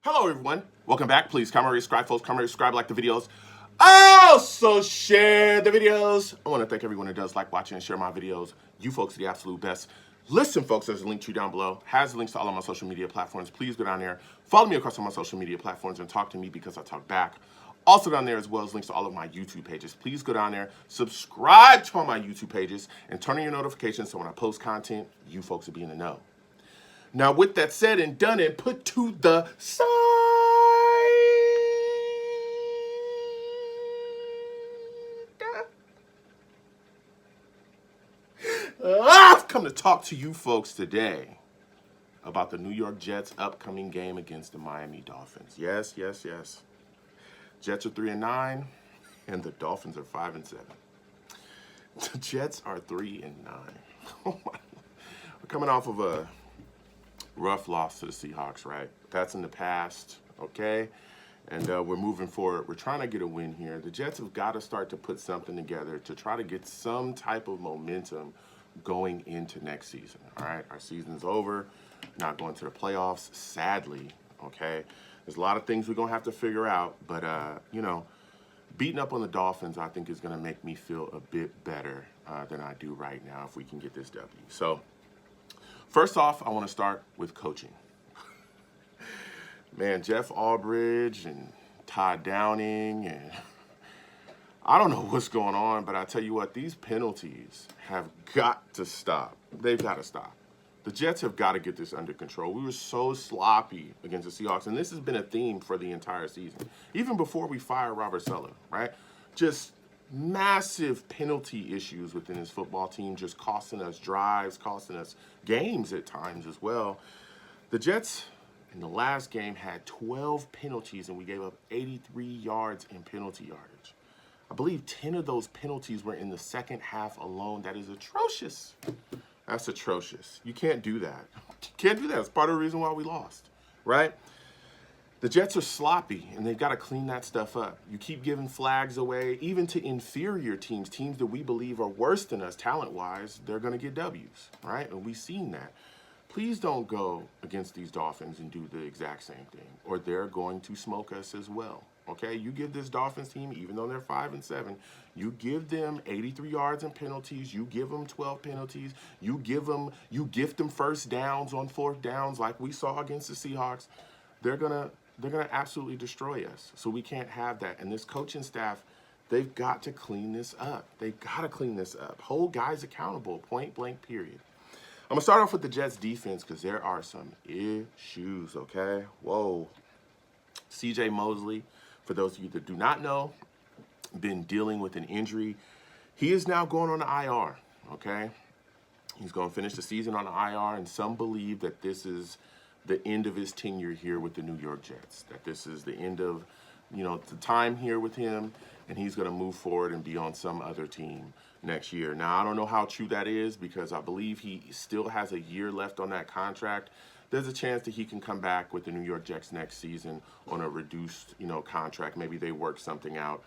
Hello, everyone. Welcome back. Please comment, rate, subscribe, folks. Comment, rate, subscribe, like the videos. Also, share the videos. I want to thank everyone who does like watching and share my videos. You folks are the absolute best. Listen, folks, there's a link tree down below. Has links to all of my social media platforms. Please go down there. Follow me across all my social media platforms and talk to me because I talk back. Also down there as well as links to all of my YouTube pages. Please go down there, subscribe to all my YouTube pages, and turn on your notifications so when I post content, you folks will be in the know. Now, with that said and done and put to the side, I've come to talk to you folks today about the New York Jets' upcoming game against the Miami Dolphins. Yes. Jets are 3-9, and the Dolphins are 5-7. The Jets are 3-9. Oh my! We're coming off of a rough loss to the Seahawks, right? That's in the past, okay? And we're moving forward. We're trying to get a win here. The Jets have got to start to put something together to try to get some type of momentum going into next season, all right? Our season's over. Not going to the playoffs, sadly, okay? There's a lot of things we're going to have to figure out, but, beating up on the Dolphins, I think, is going to make me feel a bit better than I do right now if we can get this W. So, first off, I want to start with coaching. Man, Jeff Albridge and Todd Downing, and I don't know what's going on, but I tell you what, these penalties have got to stop. They've got to stop. The Jets have got to get this under control. We were so sloppy against the Seahawks, and this has been a theme for the entire season, even before we fired Robert Saleh, right? Just massive penalty issues within his football team, just costing us drives, costing us games at times as well. The Jets in the last game had 12 penalties, and we gave up 83 yards in penalty yardage. I believe 10 of those penalties were in the second half alone. That is atrocious. That's atrocious. You can't do that. You can't do that. It's part of the reason why we lost, right? The Jets are sloppy, and they've got to clean that stuff up. You keep giving flags away, even to inferior teams, teams that we believe are worse than us talent-wise, they're going to get W's, right? And we've seen that. Please don't go against these Dolphins and do the exact same thing, or they're going to smoke us as well, okay? You give this Dolphins team, even though they're 5-7, you give them 83 yards in penalties, you give them 12 penalties, you gift them first downs on fourth downs like we saw against the Seahawks, they're gonna absolutely destroy us. So we can't have that. And this coaching staff, they've got to clean this up. They've got to clean this up. Hold guys accountable, point blank, period. I'm going to start off with the Jets defense because there are some issues, okay? Whoa. CJ Mosley, for those of you that do not know, been dealing with an injury. He is now going on the IR, okay? He's going to finish the season on the IR, and some believe that this is the end of his tenure here with the New York Jets, that this is the end of, the time here with him, and he's going to move forward and be on some other team next year. Now, I don't know how true that is because I believe he still has a year left on that contract. There's a chance that he can come back with the New York Jets next season on a reduced, contract. Maybe they work something out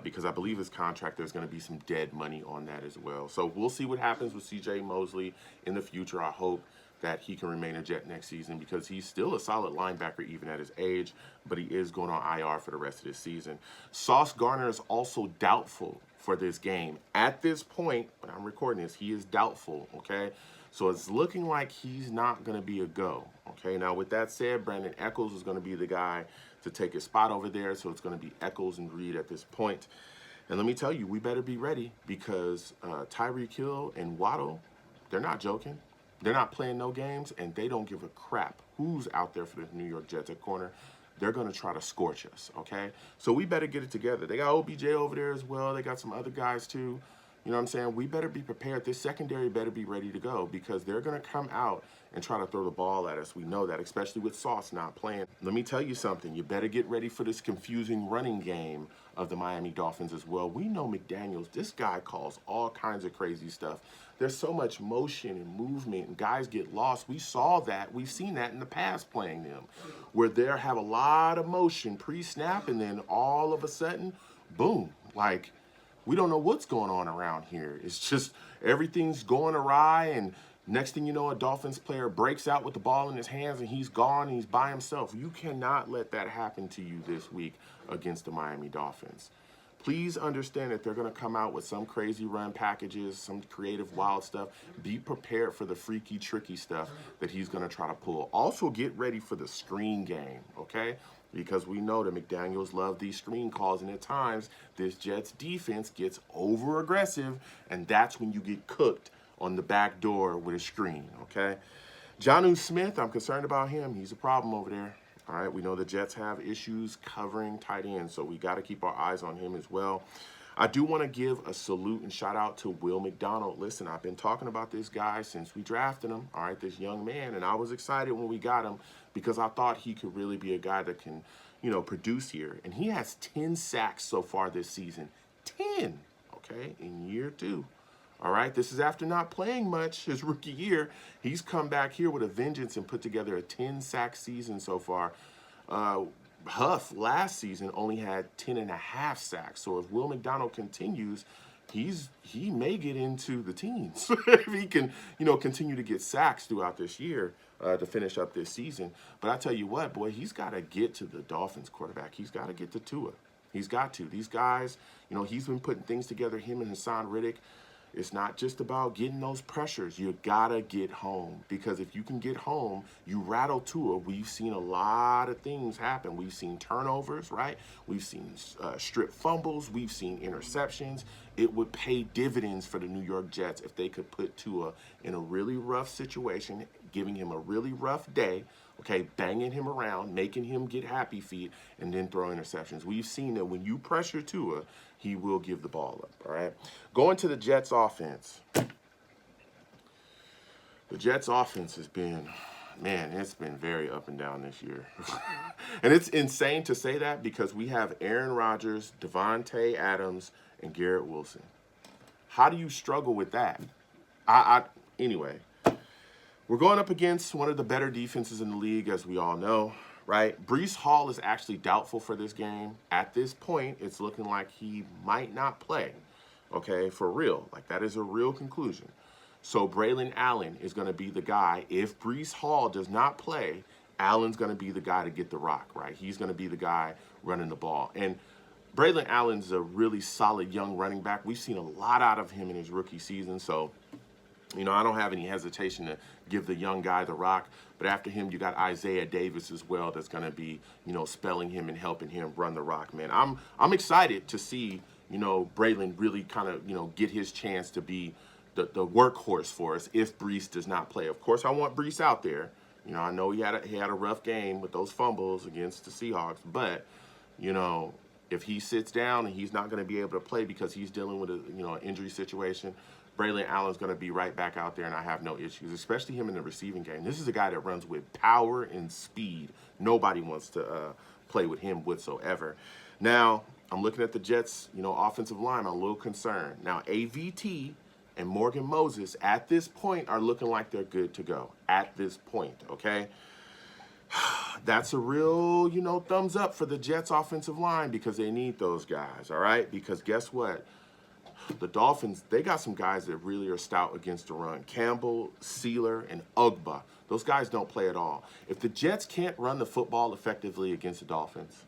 because I believe his contract, there's going to be some dead money on that as well. So we'll see what happens with CJ Mosley in the future. I hope that he can remain a Jet next season because he's still a solid linebacker even at his age, but he is going on IR for the rest of this season. Sauce Gardner is also doubtful for this game. At this point, when I'm recording this, he is doubtful, okay? So it's looking like he's not going to be a go, okay? Now, with that said, Brandon Echols is going to be the guy to take his spot over there, so it's going to be Echols and Reed at this point. And let me tell you, we better be ready because Tyreek Hill and Waddle, they're not joking. They're not playing no games, and they don't give a crap who's out there for the New York Jets at corner. They're going to try to scorch us, okay? So we better get it together. They got OBJ over there as well. They got some other guys too. You know what I'm saying? We better be prepared. This secondary better be ready to go because they're going to come out and try to throw the ball at us. We know that, especially with Sauce not playing. Let me tell you something. You better get ready for this confusing running game of the Miami Dolphins as well. We know McDaniels. This guy calls all kinds of crazy stuff. There's so much motion and movement, and guys get lost. We saw that. We've seen that in the past playing them, where they have a lot of motion pre-snap, and then all of a sudden, boom, like, we don't know what's going on around here. It's just everything's going awry, and Next thing you know, a Dolphins player breaks out with the ball in his hands and he's gone and he's by himself. You cannot let that happen to you this week against the Miami Dolphins. Please understand that they're going to come out with some crazy run packages, some creative wild stuff. Be prepared for the freaky, tricky stuff that he's going to try to pull. Also, get ready for the screen game, okay? Because we know that McDaniels love these screen calls, and at times this Jets defense gets over aggressive, and that's when you get cooked on the back door with a screen, okay? Jonnu Smith, I'm concerned about him. He's a problem over there. All right, we know the Jets have issues covering tight ends, so we got to keep our eyes on him as well. I do want to give a salute and shout out to Will McDonald. Listen, I've been talking about this guy since we drafted him, all right, this young man, and I was excited when we got him because I thought he could really be a guy that can, produce here. And he has 10 sacks so far this season. 10, okay, in year 2. All right, this is after not playing much his rookie year. He's come back here with a vengeance and put together a 10-sack season so far. Huff last season only had 10.5 sacks. So if Will McDonald continues, he may get into the teens if he can, continue to get sacks throughout this year to finish up this season. But I tell you what, boy, he's got to get to the Dolphins quarterback. He's got to get to Tua. He's got to. These guys, he's been putting things together, him and Hassan Riddick. It's not just about getting those pressures. You gotta get home, because if you can get home, you rattle Tua. We've seen a lot of things happen. We've seen turnovers, right? We've seen strip fumbles. We've seen interceptions. It would pay dividends for the New York Jets if they could put Tua in a really rough situation, giving him a really rough day, okay, banging him around, making him get happy feet, and then throw interceptions. We've seen that when you pressure Tua, he will give the ball up, all right? Going to the Jets offense. The Jets offense has been, man, it's been very up and down this year. And it's insane to say that because we have Aaron Rodgers, Devontae Adams, and Garrett Wilson. How do you struggle with that? Anyway, we're going up against one of the better defenses in the league, as we all know. Right? Breece Hall is actually doubtful for this game. At this point, it's looking like he might not play, okay, for real. Like, that is a real conclusion. So Braylon Allen is going to be the guy. If Breece Hall does not play, Allen's going to be the guy to get the rock, right? He's going to be the guy running the ball. And Braylon Allen's a really solid young running back. We've seen a lot out of him in his rookie season, so I don't have any hesitation to give the young guy the rock. But after him, you got Isaiah Davis as well that's going to be, spelling him and helping him run the rock, man. I'm excited to see, Braylon really kind of, get his chance to be the workhorse for us if Breece does not play. Of course, I want Breece out there. I know he had a rough game with those fumbles against the Seahawks. But, if he sits down and he's not going to be able to play because he's dealing with an injury situation, Braylon Allen's going to be right back out there, and I have no issues, especially him in the receiving game. This is a guy that runs with power and speed. Nobody wants to play with him whatsoever. Now, I'm looking at the Jets, offensive line. I'm a little concerned. Now, AVT and Morgan Moses at this point are looking like they're good to go at this point, okay? That's a real, thumbs up for the Jets offensive line because they need those guys, all right? Because guess what? The Dolphins, they got some guys that really are stout against the run. Campbell, Sealer, and Ugba. Those guys don't play at all. If the Jets can't run the football effectively against the Dolphins,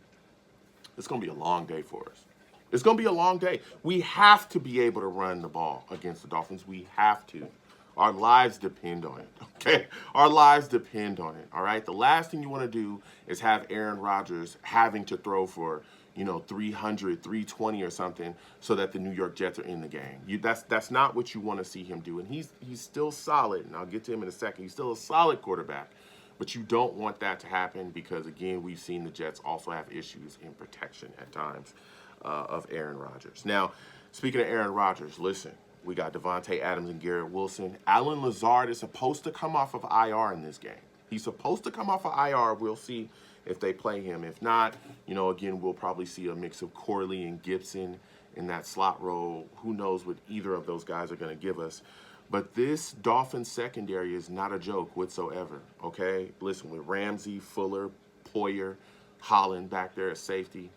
it's going to be a long day for us. It's going to be a long day. We have to be able to run the ball against the Dolphins. We have to. Our lives depend on it, okay? Our lives depend on it, all right? The last thing you want to do is have Aaron Rodgers having to throw for 300, 320 or something so that the New York Jets are in the game. That's not what you want to see him do. And he's still solid, and I'll get to him in a second. He's still a solid quarterback, but you don't want that to happen because, again, we've seen the Jets also have issues in protection at times of Aaron Rodgers. Now, speaking of Aaron Rodgers, listen, we got Devontae Adams and Garrett Wilson. Allen Lazard is supposed to come off of IR in this game. He's supposed to come off of IR. We'll see if they play him. If not, again, we'll probably see a mix of Corley and Gibson in that slot role. Who knows what either of those guys are going to give us. But this Dolphins secondary is not a joke whatsoever, okay? Listen, with Ramsey, Fuller, Poyer, Holland back there at safety.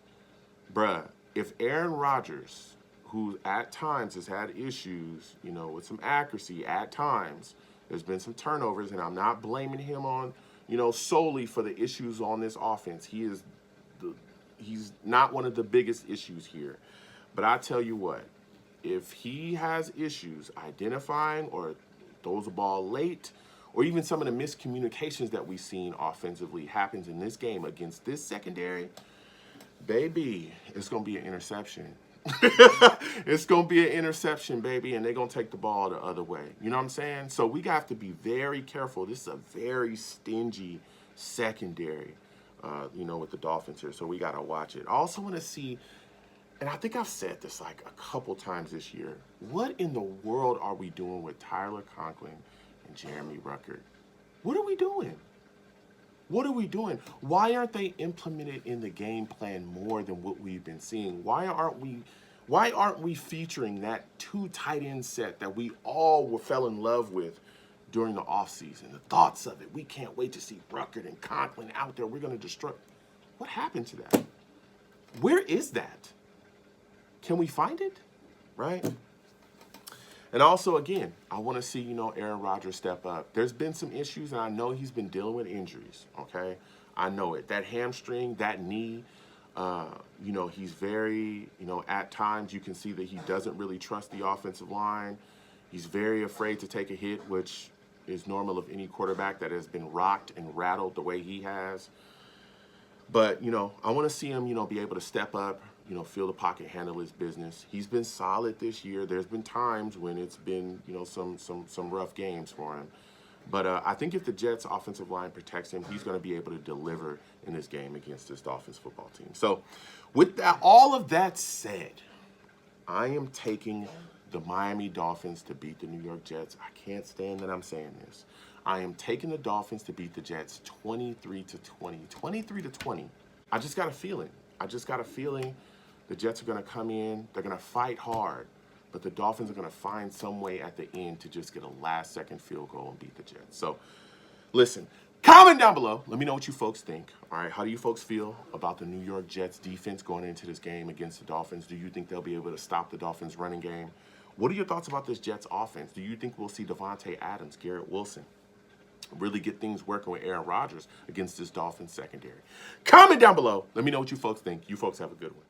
Bruh, if Aaron Rodgers, who at times has had issues, with some accuracy at times, There's been some turnovers, and I'm not blaming him on, solely for the issues on this offense. He's not one of the biggest issues here. But I tell you what, if he has issues identifying or throws the ball late, or even some of the miscommunications that we've seen offensively happens in this game against this secondary, baby, it's going to be an interception. It's going to be an interception, baby, and they're going to take the ball the other way. You know what I'm saying? So we have to be very careful. This is a very stingy secondary, with the Dolphins here, so we got to watch it. I also want to see, and I think I've said this like a couple times this year, what in the world are we doing with Tyler Conklin and Jeremy Ruckert? What are we doing? What are we doing? Why aren't they implemented in the game plan more than what we've been seeing? Why aren't we featuring that 2 tight end set that we all fell in love with during the offseason? The thoughts of it. We can't wait to see Ruckert and Conklin out there. We're going to destroy. What happened to that? Where is that? Can we find it? Right? And also, again, I want to see, Aaron Rodgers step up. There's been some issues, and I know he's been dealing with injuries, okay? I know it. That hamstring, that knee, he's very, at times you can see that he doesn't really trust the offensive line. He's very afraid to take a hit, which is normal of any quarterback that has been rocked and rattled the way he has. But, I want to see him, be able to step up, feel the pocket, handle his business. He's been solid this year. There's been times when it's been, some rough games for him. But I think if the Jets' offensive line protects him, he's going to be able to deliver in this game against this Dolphins football team. So with that, all of that said, I am taking the Miami Dolphins to beat the New York Jets. I can't stand that I'm saying this. I am taking the Dolphins to beat the Jets 23-20. 23-20. I just got a feeling. The Jets are going to come in. They're going to fight hard. But the Dolphins are going to find some way at the end to just get a last-second field goal and beat the Jets. So, listen, comment down below. Let me know what you folks think. All right, how do you folks feel about the New York Jets defense going into this game against the Dolphins? Do you think they'll be able to stop the Dolphins' running game? What are your thoughts about this Jets offense? Do you think we'll see Devontae Adams, Garrett Wilson really get things working with Aaron Rodgers against this Dolphins secondary? Comment down below. Let me know what you folks think. You folks have a good one.